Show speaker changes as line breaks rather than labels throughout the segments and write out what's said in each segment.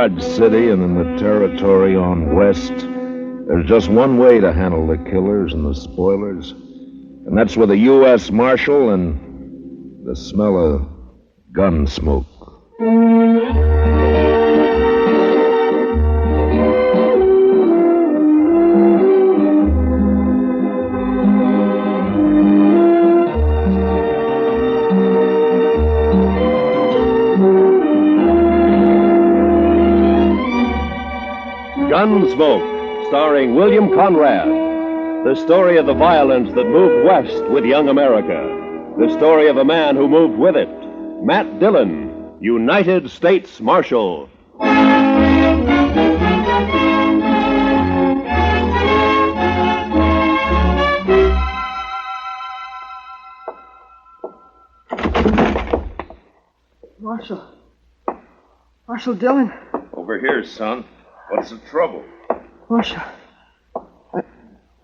Dodge City and in the territory on west, there's just one way to handle the killers and the spoilers, and that's with a U.S. Marshal and the smell of gun smoke.
Gunsmoke, starring William Conrad. The story of the violence that moved west with young America. The story of a man who moved with it. Matt Dillon, United States Marshal.
Marshal Dillon.
Over here, son. What's the trouble?
Marshal.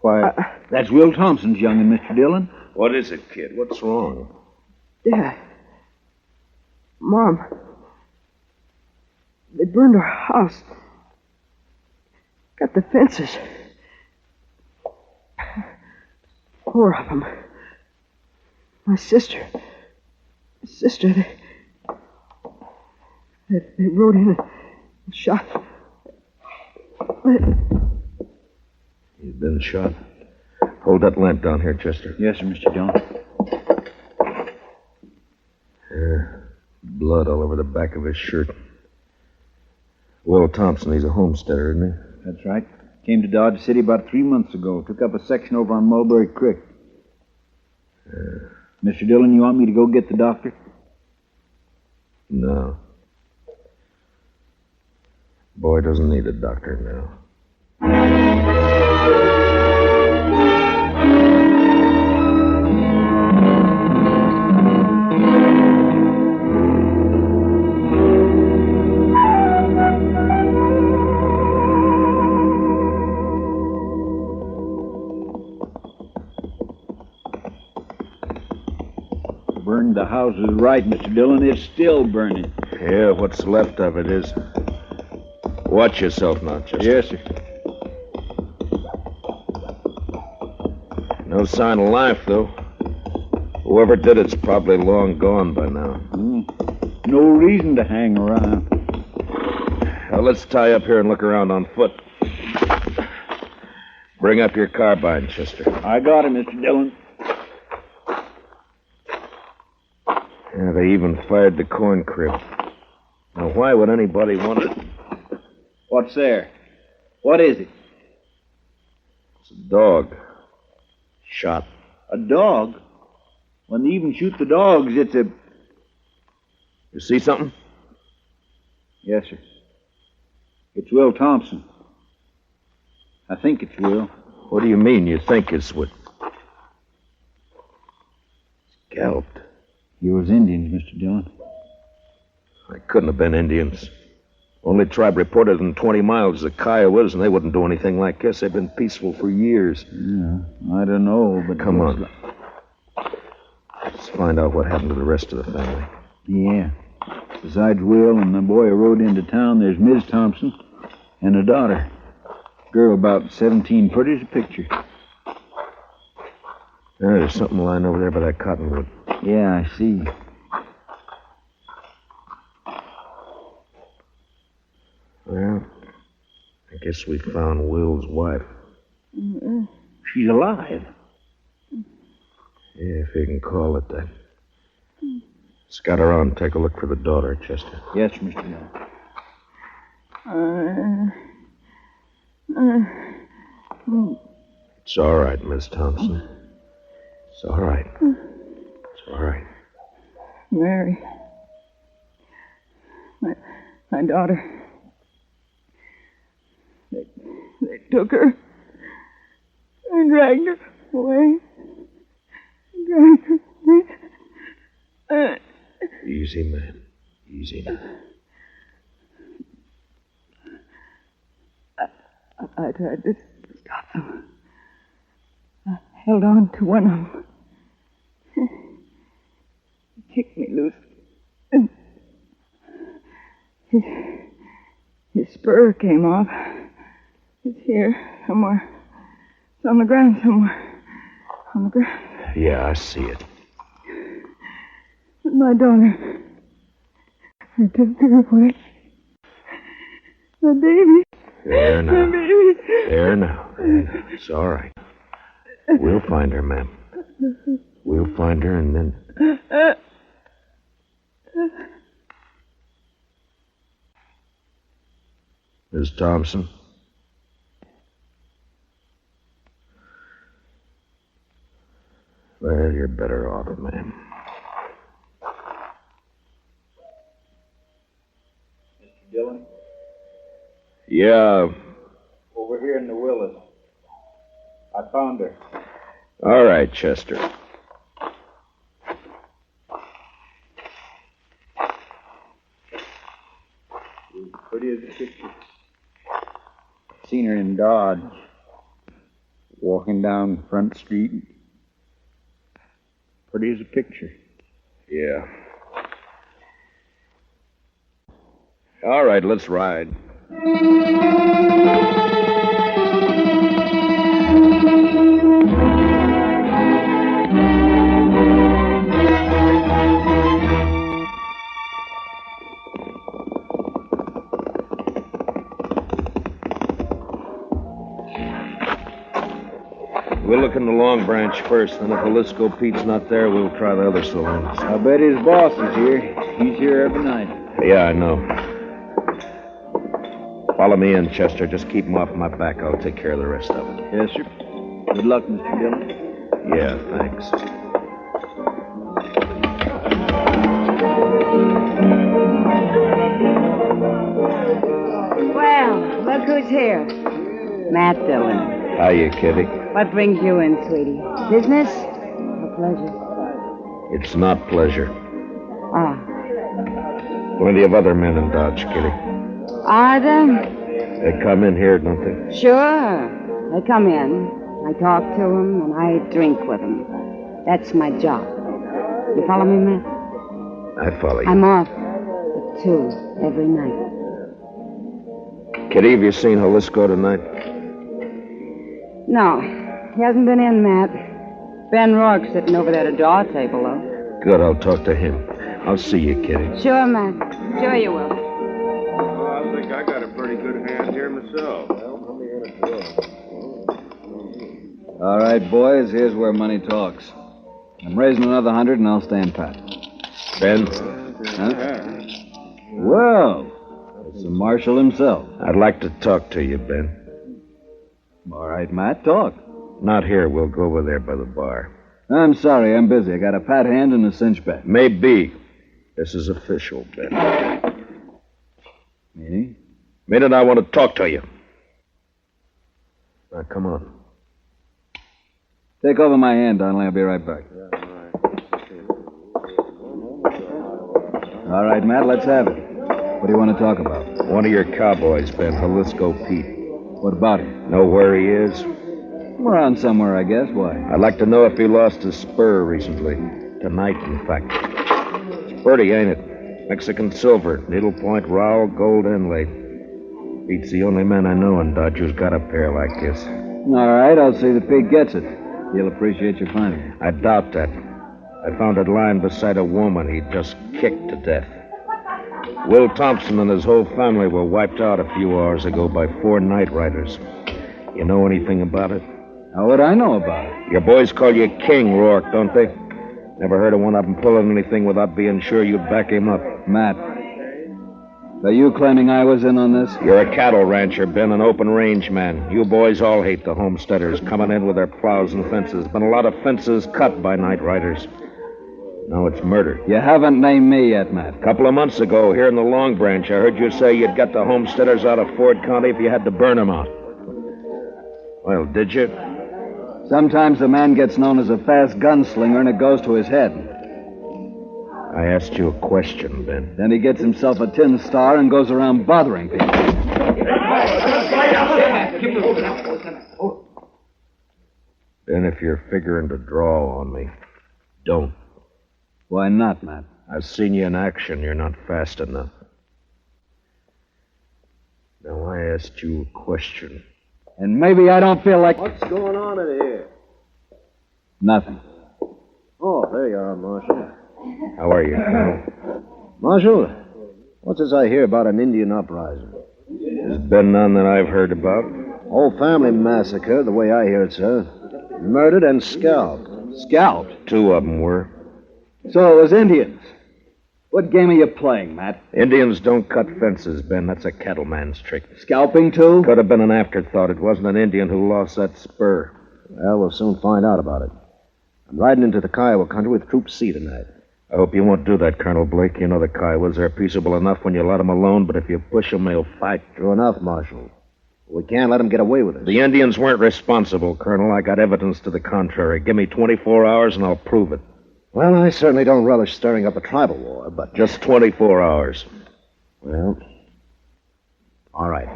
Why, that's Will Thompson's young'un, Mr. Dillon.
What is it, kid? What's wrong?
Dad. Mom. They burned our house. Got the fences. 4 of them. My sister. They rode in and shot.
You've been shot. Hold that lamp down here, Chester.
Yes, sir, Mr. Dillon.
Blood all over the back of his shirt. Will Thompson, he's a homesteader, isn't he?
That's right. Came to Dodge City about 3 months ago. Took up a section over on Mulberry Creek. Mr. Dillon, you want me to go get the doctor?
No. Boy doesn't need a doctor now.
Burned the house is right, Mr. Dillon. It's still burning.
Yeah, what's left of it is. Watch yourself now, Chester.
Yes, sir.
No sign of life, though. Whoever did it's probably long gone by now.
No reason to hang around.
Well, let's tie up here and look around on foot. Bring up your carbine, Chester.
I got it, Mr. Dillon.
Yeah, they even fired the corn crib. Now, why would anybody want it?
What's there? What is it?
It's a dog. Shot.
A dog? When they even shoot the dogs, it's a...
You see something?
Yes, sir. It's Will Thompson. I think it's Will.
What do you mean you think it's what? Scalped.
You was Indians, Mr. Dillon.
They couldn't have been Indians. Only tribe reported in 20 miles is the Kiowas, and they wouldn't do anything like this. They've been peaceful for years.
Yeah, I don't know, but...
Come on. Let's find out what happened to the rest of the family.
Yeah. Besides Will and the boy who rode into town, there's Ms. Thompson and a daughter. Girl about 17, pretty as a picture.
There's something lying over there by that cottonwood.
Yeah, I see.
Well, I guess we found Will's wife.
She's alive.
Yeah, if you can call it that. Scout around and take a look for the daughter, Chester.
Yes, Mr. Dillon.
It's all right, Miss Thompson. It's all right. It's all right.
Mary. My daughter. They took her and dragged her away. Dragged her away.
Easy, man. Easy now.
I tried to stop them. I held on to one of them. He kicked me loose. And his fur came off. It's here, somewhere. It's on the ground somewhere. On the ground.
Yeah, I see it.
My daughter. I took her away. The baby.
There now.
The baby.
There now. It's all right. We'll find her, ma'am. We'll find her and then... Miss Thompson? Well, you're better off, ma'am.
Mr. Dillon?
Yeah.
Over here in the Willis. I found her.
All right, Chester.
She's pretty as a picture. Seen her in Dodge. Walking down Front Street. Pretty as a picture.
Yeah. All right, let's ride. We'll look in the Long Branch first, then if Jalisco Pete's not there, we'll try the other saloons.
I bet his boss is here. He's here every night.
Yeah, I know. Follow me in, Chester. Just keep him off my back. I'll take care of the rest of it.
Yes, sir. Good luck, Mr. Dillon.
Yeah, thanks.
Well, look who's here. Matt Dillon.
Hiya, Kitty.
What brings you in, sweetie? Business or pleasure?
It's not pleasure.
Ah.
Plenty of other men in Dodge, Kitty.
Are there?
They come in here, don't they?
Sure. They come in. I talk to them, and I drink with them. That's my job. You follow me, Matt?
I follow you.
I'm off at 2 every night.
Kitty, have you seen Jalisco tonight?
No, he hasn't been in, Matt. Ben Rourke's sitting over there at a draw table, though.
Good, I'll talk to him. I'll see you, Kitty.
Sure, Matt. Sure you will.
Well, I think I got a pretty good hand here myself.
All right, boys, here's where money talks. I'm raising another 100 and I'll stand pat.
Ben,
Huh? Well, it's the marshal himself.
I'd like to talk to you, Ben.
All right, Matt, talk.
Not here. We'll go over there by the bar.
I'm sorry, I'm busy. I got a pat hand and a cinch back.
Maybe. This is official, Ben.
Meaning?
Minute, I want to talk to you. Now, come on.
Take over my hand, Donnelly. I'll be right back. All right, Matt, let's have it. What do you want to talk about?
One of your cowboys, Ben, Jalisco Pete.
What about him?
Know where he is?
Around somewhere, I guess. Why?
I'd like to know if he lost his spur recently. Tonight, in fact. It's pretty, ain't it? Mexican silver, needlepoint rowel, gold inlay. Pete's the only man I know in Dodge who's got a pair like this.
All right, I'll see that Pete gets it. He'll appreciate your finding it.
I doubt that. I found it lying beside a woman he'd just kicked to death. Will Thompson and his whole family were wiped out a few hours ago by 4 night riders. You know anything about it?
How would I know about it?
Your boys call you King, Rourke, don't they? Never heard of one of them pulling anything without being sure you'd back him up.
Matt, are you claiming I was in on this?
You're a cattle rancher, Ben, an open range man. You boys all hate the homesteaders coming in with their plows and fences. Been a lot of fences cut by night riders. Now it's murder.
You haven't named me yet, Matt.
A couple of months ago, here in the Long Branch, I heard you say you'd get the homesteaders out of Ford County if you had to burn them out. Well, did you?
Sometimes a man gets known as a fast gunslinger and it goes to his head.
I asked you a question, Ben.
Then he gets himself a tin star and goes around bothering people.
Ben, if you're figuring to draw on me, don't.
Why not, Matt?
I've seen you in action. You're not fast enough. Now, asked you a question.
And maybe I don't feel like...
What's going on in here?
Nothing.
Oh, there you are, Marshal.
How are you, Colonel?
Marshal, what's this I hear about an Indian uprising?
There's been none that I've heard about.
Whole family massacre, the way I hear it, sir. Murdered and scalped.
Scalped?
2 of them were.
So it was Indians. What game are you playing, Matt?
Indians don't cut fences, Ben. That's a cattleman's trick.
Scalping, too?
Could have been an afterthought. It wasn't an Indian who lost that spur.
Well, we'll soon find out about it. I'm riding into the Kiowa country with Troop C tonight.
I hope you won't do that, Colonel Blake. You know the Kiowas are peaceable enough when you let them alone, but if you push them, they'll fight.
True enough, Marshal. We can't let them get away with it.
The Indians weren't responsible, Colonel. I got evidence to the contrary. Give me 24 hours and I'll prove it.
Well, I certainly don't relish stirring up a tribal war, but...
Just 24 hours.
Well, all right.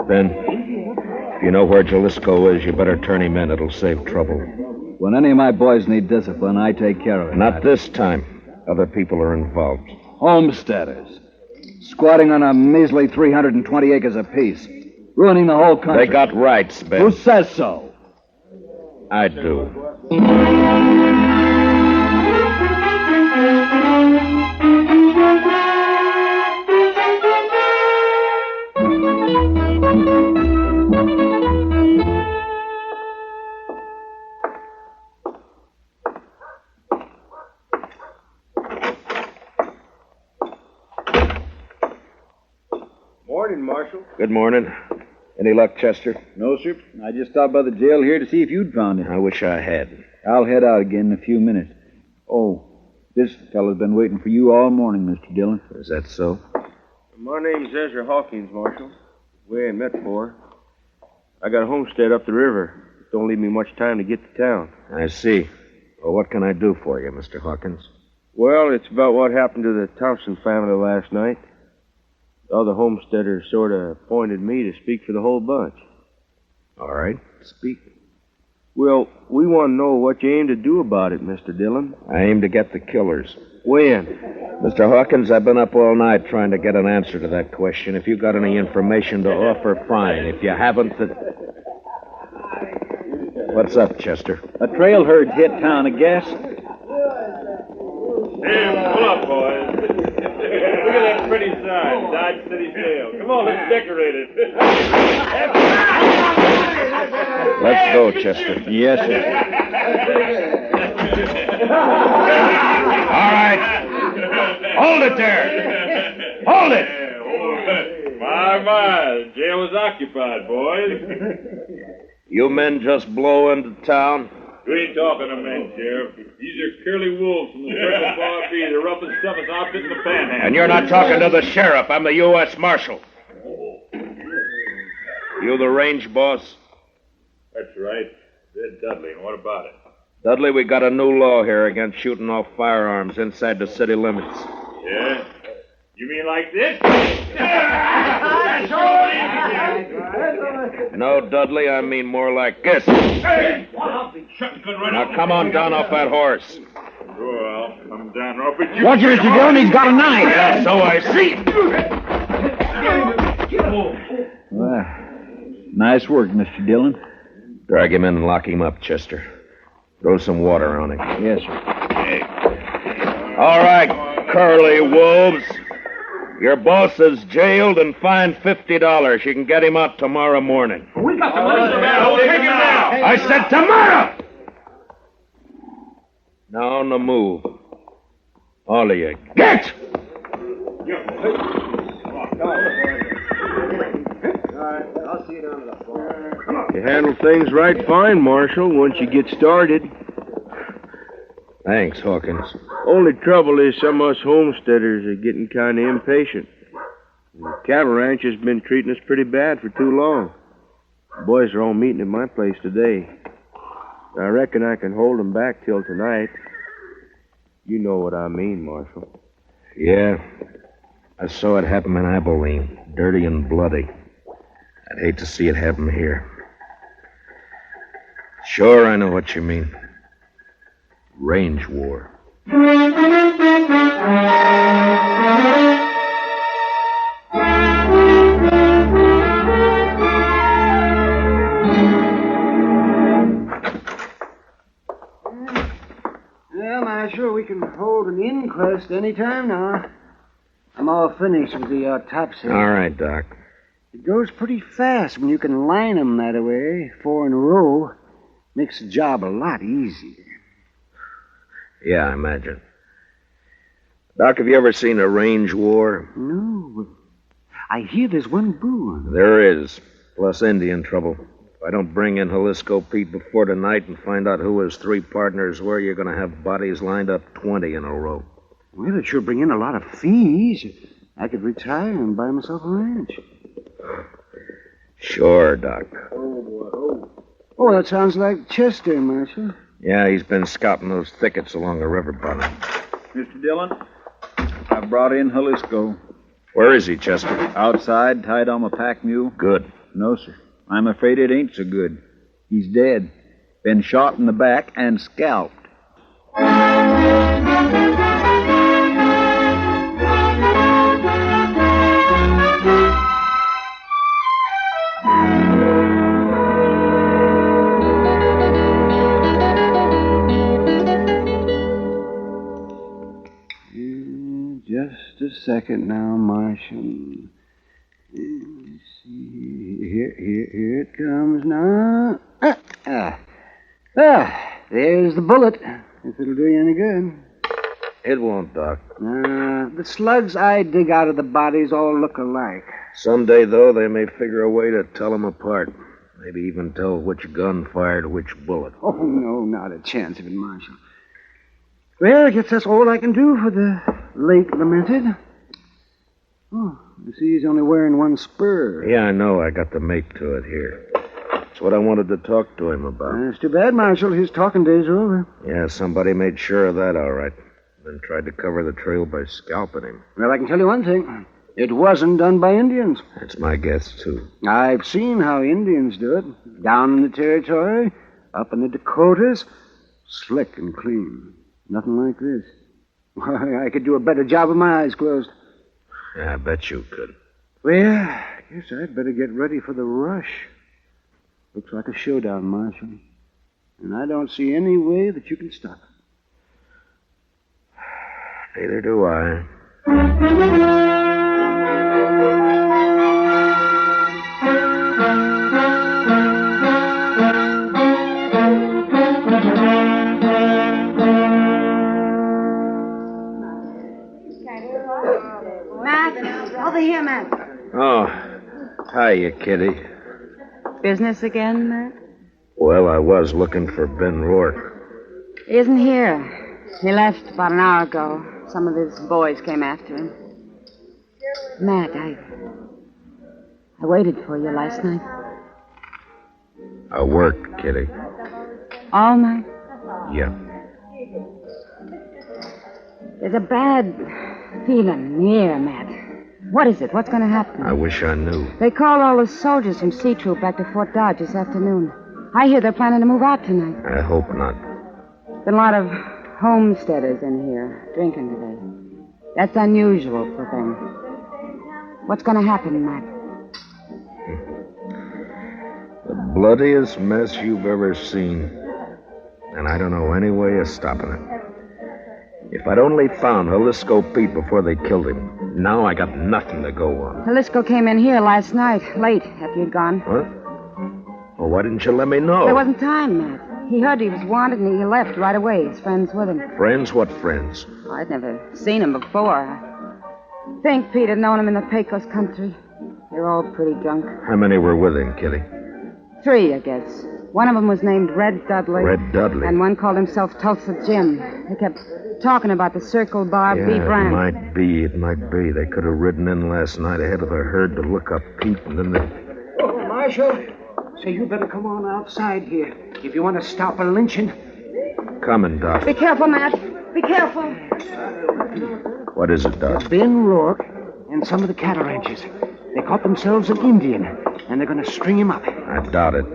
Ben, if you know where Jaliscoe is, you better turn him in. It'll save trouble.
When any of my boys need discipline, I take care of it.
Not this time. Other people are involved.
Homesteaders. Squatting on a measly 320 acres apiece. Ruining the whole country.
They got rights, Ben.
Who says so?
I do.
Morning, Marshal.
Good morning. Any luck, Chester?
No, sir. I just stopped by the jail here to see if you'd found it.
I wish I had.
I'll head out again in a few minutes. Oh, this fellow's been waiting for you all morning, Mr. Dillon.
Is that so?
My name's Ezra Hawkins, Marshal. We ain't met before. I got a homestead up the river. Don't leave me much time to get to town.
I see. Well, what can I do for you, Mr. Hawkins?
Well, it's about what happened to the Thompson family last night. The other homesteaders sort of appointed me to speak for the whole bunch.
All right, speak.
Well, we want to know what you aim to do about it, Mr. Dillon.
I aim to get the killers.
When?
Mr. Hawkins, I've been up all night trying to get an answer to that question. If you got any information to offer, fine. If you haven't, then... What's up, Chester?
A trail herd hit town, I guess.
Hey, pull up, boys. Look at that pretty sign, Dodge City Jail. Come on, let's decorate it.
Let's go, Chester.
Yes, sir.
All right. Hold it there. Hold it.
My, the jail is occupied, boys.
You men just blow into town?
We ain't talking to men, Sheriff. These are curly wolves from the Circle Bar B, the roughest, toughest outfit in the Panhandle.
And you're not talking to the sheriff. I'm the U.S. Marshal. You the range boss?
That's right. Red Dudley, and what about it?
Dudley, we got a new law here against shooting off firearms inside the city limits.
Yeah? You mean like this?
No, Dudley, I mean more like this. Now come on down off that horse.
Sure, I'll come down off it.
Watch it, Mr. Dillon. He's got a knife.
Yeah, so I see.
Well, nice work, Mr. Dillon.
Drag him in and lock him up, Chester. Throw some water on him.
Yes, sir.
All right, curly wolves. Your boss is jailed and fined $50. You can get him out tomorrow morning.
We got the money. We'll take him now.
I said tomorrow! Now on the move. All of you, get!
You handle things right fine, Marshal, once you get started.
Thanks, Hawkins.
Only trouble is some of us homesteaders are getting kind of impatient. The cattle ranch has been treating us pretty bad for too long. The boys are all meeting at my place today. I reckon I can hold them back till tonight. You know what I mean, Marshal.
Yeah, I saw it happen in Abilene, dirty and bloody. I'd hate to see it happen here. Sure, I know what you mean. Range war.
we can hold an inquest any time now. I'm all finished with the autopsy.
All right, Doc.
It goes pretty fast when you can line 'em that way, 4 in a row. Makes the job a lot easier.
Yeah, I imagine. Doc, have you ever seen a range war?
No, but I hear there's one brewing.
There is, plus Indian trouble. If I don't bring in Jalisco Pete before tonight and find out who his 3 partners were, you're going to have bodies lined up 20 in a row.
Well, it sure bring in a lot of fees. I could retire and buy myself a ranch.
Sure, Doc.
Oh, that sounds like Chester, Marshal.
Yeah, he's been scouting those thickets along the river bottom.
Mr. Dillon, I've brought in Jalisco.
Where is he, Chester?
Outside, tied on a pack mule.
Good.
No, sir. I'm afraid it ain't so good. He's dead. Been shot in the back and scalped.
Just a second now, Marshal. Let's see. Here it comes now. There's the bullet. If it'll do you any good.
It won't, Doc.
The slugs I dig out of the bodies all look alike.
Someday, though, they may figure a way to tell them apart. Maybe even tell which gun fired which bullet.
Oh, no, not a chance of it, Marshal. Well, I guess that's all I can do for the late lamented. Oh, I see he's only wearing one spur.
Yeah, I know. I got the mate to it here. That's what I wanted to talk to him about.
It's too bad, Marshal. His talking days are over.
Yeah, somebody made sure of that, all right. Then tried to cover the trail by scalping him.
Well, I can tell you one thing. It wasn't done by Indians.
That's my guess, too.
I've seen how Indians do it. Down in the territory, up in the Dakotas, slick and clean. Nothing like this. Why, I could do a better job with my eyes closed.
Yeah, I bet you could.
Well, I guess I'd better get ready for the rush. Looks like a showdown, Marshal. And I don't see any way that you can stop it.
Neither do I.
Matt, over here, Matt.
Oh, hiya, Kitty.
Business again, Matt?
Well, I was looking for Ben Rourke.
He isn't here. He left about an hour ago. Some of his boys came after him. Matt, I waited for you last night.
I worked, Kitty.
All night?
Yeah.
There's a bad feeling in the air, Matt. What is it? What's going to happen?
I wish I knew.
They called all the soldiers from C Troop back to Fort Dodge this afternoon. I hear they're planning to move out tonight.
I hope not.
Been a lot of homesteaders in here drinking today. That's unusual for them. What's going to happen, Matt?
The bloodiest mess you've ever seen. And I don't know any way of stopping it. If I'd only found Jalisco Pete before they killed him, now I got nothing to go on.
Jalisco came in here last night, late, after you'd gone.
What? Well, why didn't you let me know?
There wasn't time, Matt. He heard he was wanted and he left right away. His friends with him.
Friends? What friends?
Oh, I'd never seen him before. I think Pete had known him in the Pecos country. They were all pretty drunk.
How many were with him, Kitty?
3, I guess. One of them was named Red Dudley.
Red Dudley?
And one called himself Tulsa Jim. They kept talking about the Circle Bar
Yeah,
beef ranch.
it might be. They could have ridden in last night ahead of the herd to look up Pete, and then they...
Oh, Marshal. Say, you better come on outside here if you want to stop a lynching.
Coming, Doc.
Be careful, Matt. Be careful.
What is it, Doc?
Ben Rourke and some of the cattle ranchers. They caught themselves an Indian, and they're going to string him up.
I doubt it.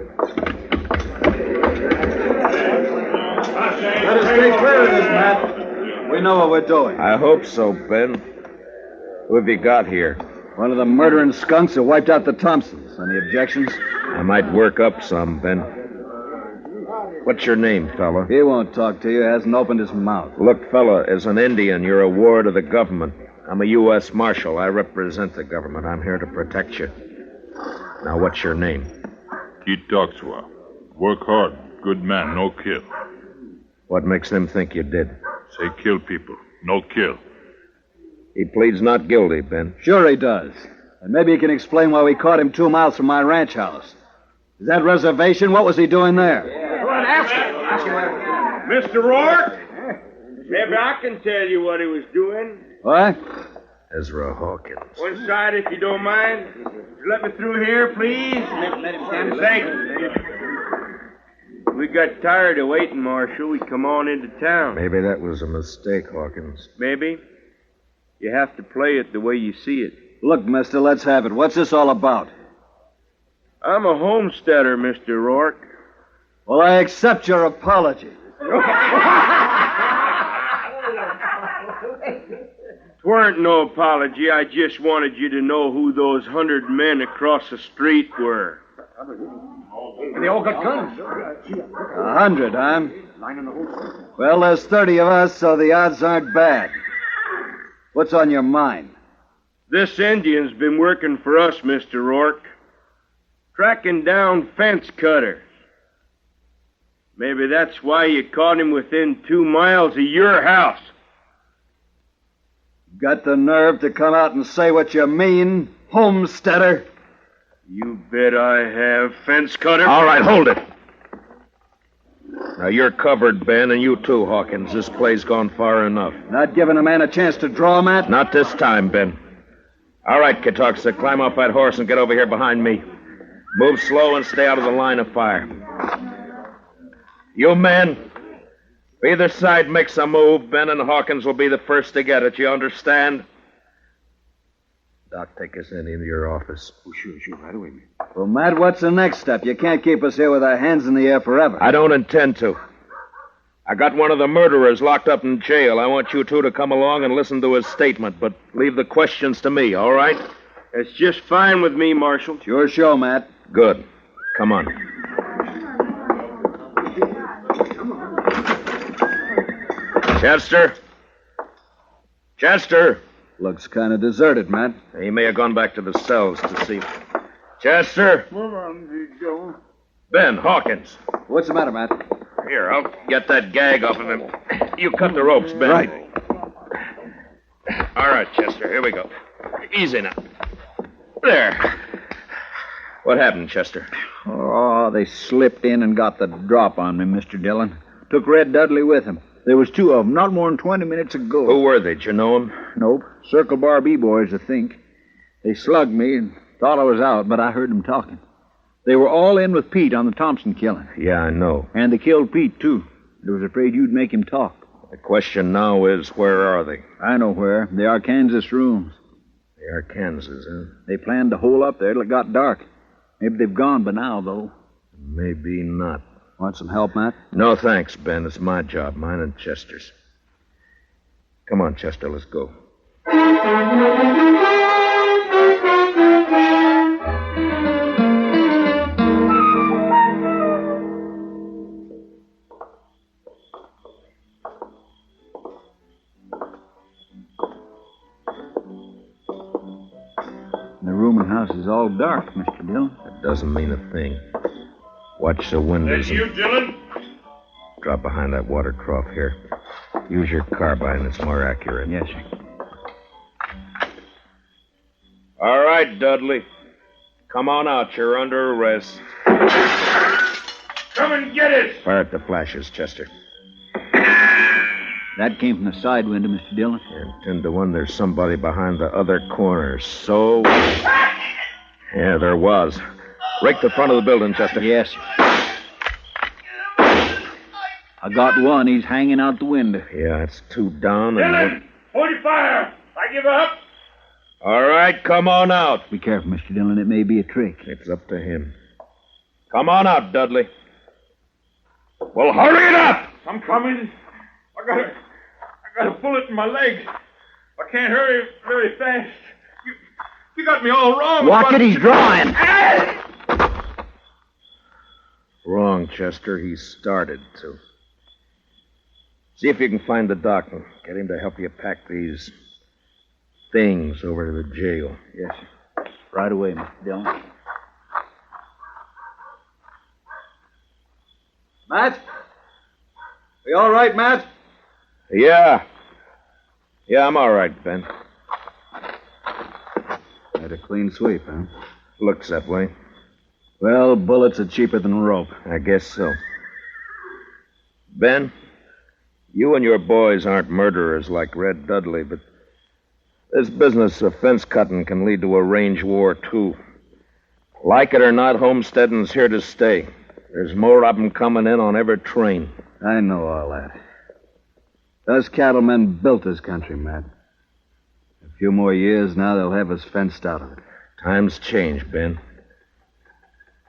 Let us stay clear of this, Matt. We know what we're doing.
I hope so, Ben. Who have you got here?
One of the murdering skunks that wiped out the Thompsons. Any objections?
I might work up some, Ben. What's your name, fella?
He won't talk to you. Hasn't opened his mouth.
Look, fella, as an Indian, you're a ward of the government. I'm a U.S. Marshal. I represent the government. I'm here to protect you. Now, what's your name?
Keith Doxwa. Work hard. Good man, no kill.
What makes them think you did?
Say kill people, no kill.
He pleads not guilty, Ben.
Sure he does. And maybe he can explain why we caught him 2 miles from my ranch house. Is that reservation? What was he doing there?
Go on, ask him. Mr. Rourke? Maybe I can tell you what he was doing.
What?
Ezra Hawkins.
One side, if you don't mind. Let me through here, please. Let him stand. Thank you. We got tired of waiting, Marshal. We come on into town.
Maybe that was a mistake, Hawkins.
Maybe. You have to play it the way you see it.
Look, mister, let's have it. What's this all about?
I'm a homesteader, Mr. Rourke.
Well, I accept your apology.
Weren't no apology. I just wanted you to know who those 100 men across the street were.
They all got guns.
100, huh? Well, there's 30 of us, so the odds aren't bad. What's on your mind?
This Indian's been working for us, Mr. Rourke. Tracking down fence cutters. Maybe that's why you caught him within 2 miles of your house.
Got the nerve to come out and say what you mean, homesteader?
You bet I have, fence cutter.
All right, hold it. Now, you're covered, Ben, and you too, Hawkins. This play's gone far enough.
Not giving a man a chance to draw, Matt?
Not this time, Ben. All right, Katoxa, climb off that horse and get over here behind me. Move slow and stay out of the line of fire. You men, if either side makes a move, Ben and Hawkins will be the first to get it. You understand? Doc, take us into your office.
Oh, sure, right away, man.
Well, Matt, what's the next step? You can't keep us here with our hands in the air forever.
I don't intend to. I got one of the murderers locked up in jail. I want you two to come along and listen to his statement, but leave the questions to me, all right?
It's just fine with me, Marshal.
It's your show, Matt.
Good. Come on. Chester? Chester?
Looks kind of deserted, Matt.
He may have gone back to the cells to see. Chester?
Move on, Joe.
Ben, Hawkins.
What's the matter, Matt?
Here, I'll get that gag off of him. You cut the ropes, Ben.
Right.
All right, Chester, here we go. Easy now. There. What happened, Chester?
Oh, they slipped in and got the drop on me, Mr. Dillon. Took Red Dudley with him. There was 2 of them, not more than 20 minutes ago.
Who were they? Did you know them?
Nope. Circle Bar B-boys, I think. They slugged me and thought I was out, but I heard them talking. They were all in with Pete on the Thompson killing.
Yeah, I know.
And they killed Pete, too. They was afraid you'd make him talk.
The question now is, where are they?
I know where. The Arkansas rooms.
The Arkansas, huh?
They planned to hole up there till it got dark. Maybe they've gone by now, though.
Maybe not.
Want some help, Matt?
No, thanks, Ben. It's my job, mine and Chester's. Come on, Chester, let's go.
The rooming house is all dark, Mr. Dillon.
That doesn't mean a thing. Watch the windows.
That's you, Dillon?
Drop behind that water trough here. Use your carbine. It's more accurate.
Yes, sir.
All right, Dudley. Come on out. You're under arrest.
Come and get it!
Fire at the flashes, Chester.
That came from the side window, Mr. Dillon.
And 10 to 1, there's somebody behind the other corner. So... Yeah, there was. Rake the front of the building, Chester.
Yes, sir. I got one. He's hanging out the window.
Yeah, it's 2 down. And...
Dillon! Hold your fire! I give up!
All right, come on out.
Be careful, Mr. Dillon. It may be a trick.
It's up to him. Come on out, Dudley. Well, hurry it up!
I'm coming. I got a bullet in my leg. I can't hurry very fast. You got me all wrong.
Watch it, he's drawing.
Wrong, Chester. He started to. See if you can find the doc and get him to help you pack these things over to the jail.
Yes, sir. Right away, Mr. Dillon. Matt? Are you all right, Matt?
Yeah. Yeah, I'm all right, Ben.
Had a clean sweep, huh?
Looks that way.
Well, bullets are cheaper than rope.
I guess so. Ben, you and your boys aren't murderers like Red Dudley, but this business of fence cutting can lead to a range war, too. Like it or not, homesteading's here to stay. There's more of them coming in on every train.
I know all that. Those cattlemen built this country, Matt. A few more years, now they'll have us fenced out of it.
Times change, Ben.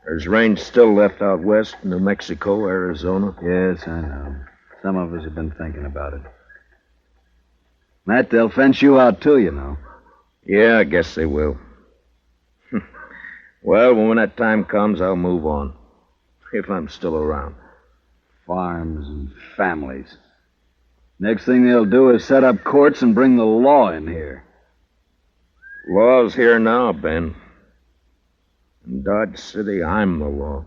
There's range still left out west, New Mexico, Arizona.
Yes, I know. Some of us have been thinking about it. Matt, they'll fence you out, too, you know.
Yeah, I guess they will. Well, when that time comes, I'll move on. If I'm still around.
Farms and families. Next thing they'll do is set up courts and bring the law in here.
Law's here now, Ben. In Dodge City, I'm the law.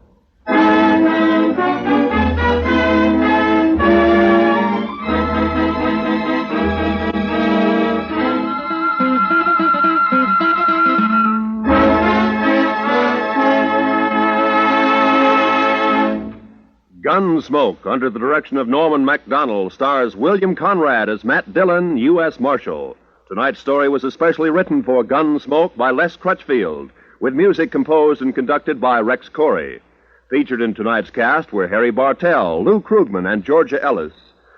Gunsmoke, under the direction of Norman MacDonald, stars William Conrad as Matt Dillon, U.S. Marshal. Tonight's story was especially written for Gunsmoke by Les Crutchfield, with music composed and conducted by Rex Corey. Featured in tonight's cast were Harry Bartell, Lou Krugman, and Georgia Ellis,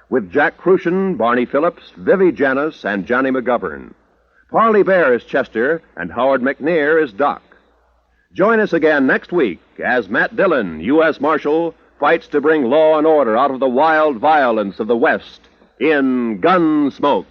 with Jack Crucian, Barney Phillips, Vivi Janis, and Johnny McGovern. Parley Bear is Chester, and Howard McNear is Doc. Join us again next week as Matt Dillon, U.S. Marshal, fights to bring law and order out of the wild violence of the West in Gunsmoke.